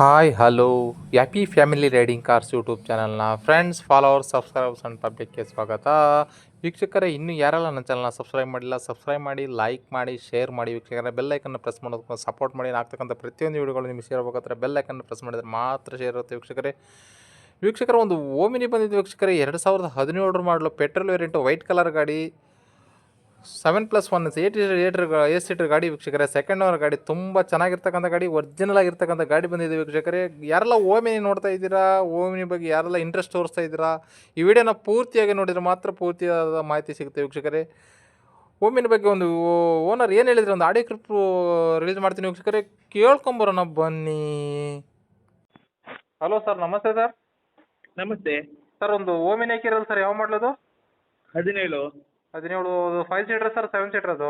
Hi hello happy family riding cars YouTube ಚಾನಲ್ನ friends followers subscribers and ಪಬ್ಲಿಕ್ಗೆ ಸ್ವಾಗತ. ವೀಕ್ಷಕರೇ, ಇನ್ನೂ ಯಾರೆಲ್ಲ ನನ್ನ ಚಾನಲ್ನ ಸಬ್ಸ್ಕ್ರೈಬ್ ಮಾಡಿಲ್ಲ ಸಬ್ಸ್ಕ್ರೈಬ್ ಮಾಡಿ, ಲೈಕ್ ಮಾಡಿ, ಶೇರ್ ಮಾಡಿ. ವೀಕ್ಷಕರೇ, ಬೆಲ್ಲೈಕನ್ನು ಪ್ರೆಸ್ ಮಾಡೋದಕ್ಕೆ ಸಪೋರ್ಟ್ ಮಾಡಿ. ಆಗ್ತಕ್ಕಂಥ ಪ್ರತಿಯೊಂದು ವೀಡಿಯೋಗಳು ನಿಮಗೆ ಶೇರ್ ಆಗಬೇಕಾದ್ರೆ ಬೆಲ್ಲೈಕನ್ನು ಪ್ರೆಸ್ ಮಾಡಿದರೆ ಮಾತ್ರ ಶೇರ್ ಇರುತ್ತೆ. ವೀಕ್ಷಕರೇ, ಒಂದು ಓಮಿನಿ ಬಂದಿದ್ದು ವೀಕ್ಷಕರೇ. 2017 ಮಾಡಲು ಪೆಟ್ರೋಲ್ ವೇರಿಯಂಟು ವೈಟ್ ಕಲರ್ ಗಾಡಿ, 7+1 ಏಟ್ ಸೀಟರ್ ಗಾಡಿ ವೀಕ್ಷಕರೇ. ಸೆಕೆಂಡ್ ಓನರ್ ಗಾಡಿ, ತುಂಬ ಚೆನ್ನಾಗಿರ್ತಕ್ಕಂಥ ಗಾಡಿ, ಒರಿಜಿನಲ್ ಆಗಿರ್ತಕ್ಕಂಥ ಗಾಡಿ ಬಂದಿದೆ ವೀಕ್ಷಕರೇ. ಯಾರೆಲ್ಲ ಓಮಿನಿ ನೋಡ್ತಾ ಇದ್ದೀರಾ, ಓಮಿನಿ ಬಗ್ಗೆ ಯಾರೆಲ್ಲ ಇಂಟ್ರೆಸ್ಟ್ ತೋರಿಸ್ತಾ ಇದ್ದೀರಾ, ಈ ವಿಡಿಯೋನ ಪೂರ್ತಿಯಾಗಿ ನೋಡಿದರೆ ಮಾತ್ರ ಪೂರ್ತಿಯಾದ ಮಾಹಿತಿ ಸಿಗುತ್ತೆ ವೀಕ್ಷಕರೇ. ಓಮಿನಿ ಬಗ್ಗೆ ಒಂದು ಓನರ್ ಏನು ಹೇಳಿದ್ರೆ ಒಂದು ಆಡಿಯೋ ಕ್ಲಿಪ್ ರಿಲೀಸ್ ಮಾಡ್ತೀನಿ ವೀಕ್ಷಕರೇ, ಕೇಳ್ಕೊಂಬರೋಣ ಬನ್ನಿ. ಹಲೋ ಸರ್, ನಮಸ್ತೆ ಸರ್. ನಮಸ್ತೆ ಸರ್, ಒಂದು ಓಮಿನಿ ಹಾಕಿರಲ್ಲ ಸರ್, ಯಾವ ಮಾಡಲದು? 17 5 ಸೀಟರ್ ಸರ್, 7 ಸೀಟರ್ ಅದು?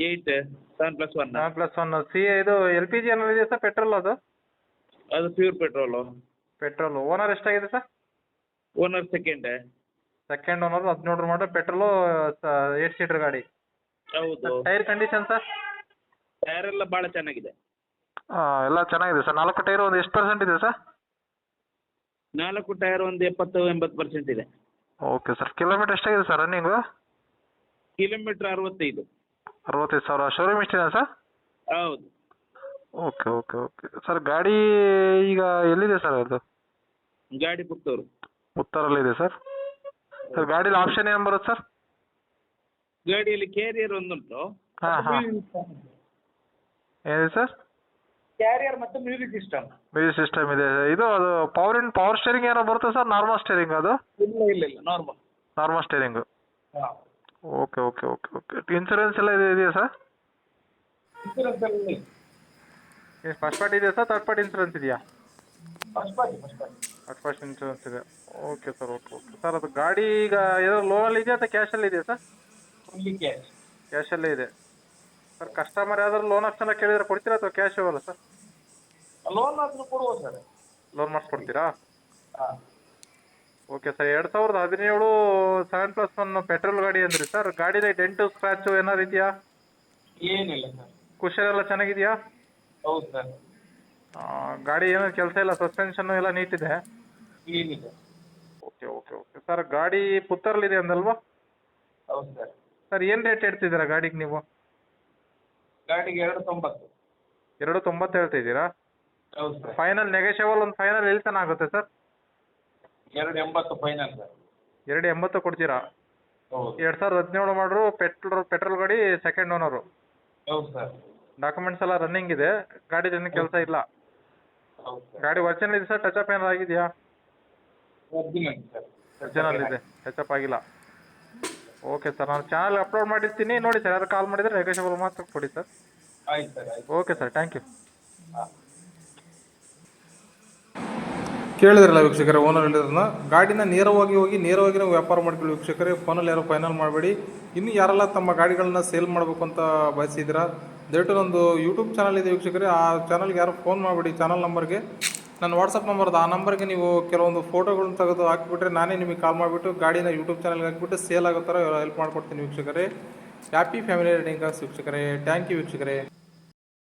8 7+1 7+1 ಇದು ಎಲ್ ಪಿ ಜಿ ಏನಾದ್ರು ಇದೆಯಾ ಸರ್, ಪೆಟ್ರೋಲ್ ಅದು? ಅದು ಪ್ಯೂರ್ ಪೆಟ್ರೋಲು. ಪೆಟ್ರೋಲ್. ಓನರ್ ಎಷ್ಟಾಗಿದೆ ಸರ್? ಓನರ್ ಸೆಕೆಂಡ್ ಓನರ್, 17 ಮಾಡಲ್, ಪೆಟ್ರೋಲು, 8 ಸೀಟರ್ ಗಾಡಿ. ಹೌದು. Tyre condition sir? ಟೈರ್ ಎಲ್ಲ ಭಾಳ ಚೆನ್ನಾಗಿದೆ. ಎಲ್ಲ ಚೆನ್ನಾಗಿದೆ ಸರ್. 4 ಟೈರ್ ಒಂದು ಎಷ್ಟು ಪರ್ಸೆಂಟ್ ಇದೆ ಸರ್? 4 ಟೈರ್ ಒಂದು 70-80% ಇದೆ. Okay sir. ಕಿಲೋಮೀಟರ್ ಎಷ್ಟಾಗಿದೆ ಸರ್ ರನ್ನಿಂಗು? ಕಿಲೋಮೀಟ್ರ್ 65. 65,000. ಶೋರೂಮ್ ಎಷ್ಟಿದೆ ಸರ್? ಹೌದು. Okay okay okay sir. ಗಾಡಿ ಈಗ ಎಲ್ಲಿದೆ ಸರ್ ಅದು? ಗಾಡಿ ಪುತ್ತೂರು. ಉತ್ತರಲ್ಲಿದೆ ಸರ್. ಸರ್, ಗಾಡೀಲಿ ಆಪ್ಷನ್ ಏನು ಬರುತ್ತೆ ಸರ್? ಗಾಡಿಯಲ್ಲಿ ಕ್ಯಾರಿಯರ್ ಒಂದುಂಟು. ಹಾಂ ಹಾಂ. ಏನಿದೆ ಸರ್? ಕ್ಯಾರಿಯರ್ ಮತ್ತು ಮ್ಯೂಸಿಕ್ ಮ್ಯೂಸಿಕ್ ಸಿಸ್ಟಮ್ ಇದೆ. ಇದು ಅದು ಪವರ್ ಸ್ಟೇರಿಂಗ್ ಏನೋ ಬರುತ್ತೆ ಸರ್, ನಾರ್ಮಲ್ ಸ್ಟೇರಿಂಗ್ ಅದು? ಇಲ್ಲ ನಾರ್ಮಲ್. Normal steering. ಹಾಂ. Okay okay okay okay. Insurance ಎಲ್ಲ ಇದೆಯಾ ಸರ್? ಇನ್ಸೂರೆನ್ಸ್ ಎಲ್ಲ ಫಸ್ಟ್ ಪಾರ್ಟಿ ಇದೆಯಾ ಸರ್, ಥರ್ಡ್ ಪಾರ್ಟಿ ಇನ್ಸೂರೆನ್ಸ್ ಇದೆಯಾ? First party. First party insurance ಇದೆ. Okay sir, okay okay sir. ಅದು ಗಾಡಿ ಈಗ ಏನಾದ್ರು ಲೋನಲ್ಲಿ ಇದೆಯಾ ಅಥವಾ ಕ್ಯಾಶಲ್ಲಿ ಇದೆಯಾ ಸರ್? Fully cash. ಕ್ಯಾಶಲ್ಲೇ ಇದೆ ಸರ್. ಕಸ್ಟಮರ್ ಯಾವ್ದಾದ್ರು ಲೋನ್ ಆಪ್ಷನ್ ಕೇಳಿದ್ರೆ ಕೊಡ್ತೀರಾ ಅಥವಾ ಕ್ಯಾಶ್ ಇವಲ್ಲ ಸರ್? ಲೋನ್ ಆದರೂ ಕೊಡುವ ಸರ್. ಲೋನ್ ಮಾಡಿಸ್ಕೊಡ್ತೀರಾ? ಹಾಂ. Okay sir. 2017 7+1 ಪೆಟ್ರೋಲ್ ಗಾಡಿ ಅಂದ್ರಿ ಸರ್. ಗಾಡಿದ ಡೆಂಟು ಸ್ಕ್ರಾಚು ಏನಾರು ಇದೆಯಾ? ಏನಿಲ್ಲ ಸರ್. ಕುಷನ್ ಎಲ್ಲ ಚೆನ್ನಾಗಿದೆಯಾ? ಹೌದು ಸರ್. ಗಾಡಿ ಏನೋ ಕೆಲಸ ಇಲ್ಲ, ಸಸ್ಪೆನ್ಷನ್ ಎಲ್ಲ ನೀಟ್ ಇದೆ? ಏನಿದೆ. Okay okay okay sir. ಗಾಡಿ ಪುತ್ತೂರಲ್ಲಿದೆ ಅಂದಲ್ವಾ? ಹೌದು ಸರ್. ಸರ್, ಏನು ರೇಟ್ ಹೇಳ್ತಿದ್ದೀರಾ ಗಾಡಿಗೆ ನೀವು? ಗಾಡಿಗೆ 290. 290 ಹೇಳ್ತಾ ಇದ್ದೀರಾ? ಹೌದು ಸರ್. ಫೈನಲ್ ನೆಗೋಷಿಯಬಲ್, ಒಂದು ಫೈನಲ್ ಎಲ್ಲಿ ತನಕ ಆಗುತ್ತೆ ಸರ್? 280 final sir. 280 ಕೊಡ್ತೀರಾ? ಹೌದು. 2017 ಮಾಡ್ರು, ಪೆಟ್ರೋಲ್ ಗಾಡಿ, ಸೆಕೆಂಡ್ ಓನರು. ಹೌದು ಸರ್. ಡಾಕ್ಯುಮೆಂಟ್ಸ್ ಎಲ್ಲ ರನ್ನಿಂಗ್ ಇದೆ, ಗಾಡಿ ಏನು ಕೆಲಸ ಇಲ್ಲ? ಹೌದು ಸರ್. ಗಾಡಿ ಒರಿಜಿನಲ್ ಇದೆ ಸರ್, ಟಚ್ ಅಪ್ ಏನಾರು ಆಗಿದೆಯಾ? Original sir. ಒರಿಜಿನಲ್ ಇದೆ, ಟಚ್ ಅಪ್ ಆಗಿಲ್ಲ. ಓಕೆ ಸರ್, ನಾನು ಚಾನಲ್ ಅಪ್ಲೋಡ್ ಮಾಡಿರ್ತೀನಿ, ನೋಡಿ ಸರ್. ಯಾರು ಕಾಲ್ ಮಾಡಿದರೆ ನೆಗೋಷಿಯಬಲ್ ಮಾತ್ರ ಕೊಡಿ ಸರ್. ಆಯ್ತು ಸರ್, ಆಯ್ತು. Okay sir, thank you. ಹಾಂ. ಕೇಳಿದ್ರಲ್ಲ ವೀಕ್ಷಕರೇ, ಓನರ್ ಹೇಳಿದ್ರನ್ನ. ಗಾಡಿನ ನೇರವಾಗಿ ನಾವು ವ್ಯಾಪಾರ ಮಾಡ್ಕೊಳ್ಳಿ ವೀಕ್ಷಕರೇ. ಫೋನಲ್ಲಿ ಯಾರು ಫೈನಲ್ ಮಾಡಬೇಡಿ. ಇನ್ನು ಯಾರೆಲ್ಲ ತಮ್ಮ ಗಾಡಿಗಳನ್ನ ಸೇಲ್ ಮಾಡಬೇಕು ಅಂತ ಬಯಸಿದ್ದೀರಾ, ದಯವಿಟ್ಟು ನಂದು ಯೂಟ್ಯೂಬ್ ಚಾನಲ್ ಇದೆ ವೀಕ್ಷಕರೇ. ಆ ಚಾನಲ್ಗೆ ಯಾರು ಫೋನ್ ಮಾಡಿಬಿಡಿ. ಚಾನಲ್ ನಂಬರ್ಗೆ, ನನ್ನ ವಾಟ್ಸಪ್ ನಂಬರ್ದು, ಆ ನಂಬರ್ಗೆ ನೀವು ಕೆಲವೊಂದು ಫೋಟೋಗಳನ್ನ ತೆಗೆದು ಹಾಕಿಬಿಟ್ರೆ ನಾನೇ ನಿಮಗೆ ಕಾಲ್ ಮಾಡಿಬಿಟ್ಟು ಗಾಡಿನ ಯೂಟ್ಯೂಬ್ ಚಾನಲ್ಗೆ ಹಾಕಿಬಿಟ್ಟು ಸೇಲ್ ಆಗೋ ಥರ ಹೆಲ್ಪ್ ಮಾಡ್ಕೊಡ್ತೀನಿ ವೀಕ್ಷಕರೇ. ಹ್ಯಾಪಿ ಫ್ಯಾಮಿಲಿ ರೈಡಿಂಗ್ ಕಾರ್ಸ್ ವೀಕ್ಷಕರೇ. ಥ್ಯಾಂಕ್ ಯು ವೀಕ್ಷಕರೇ.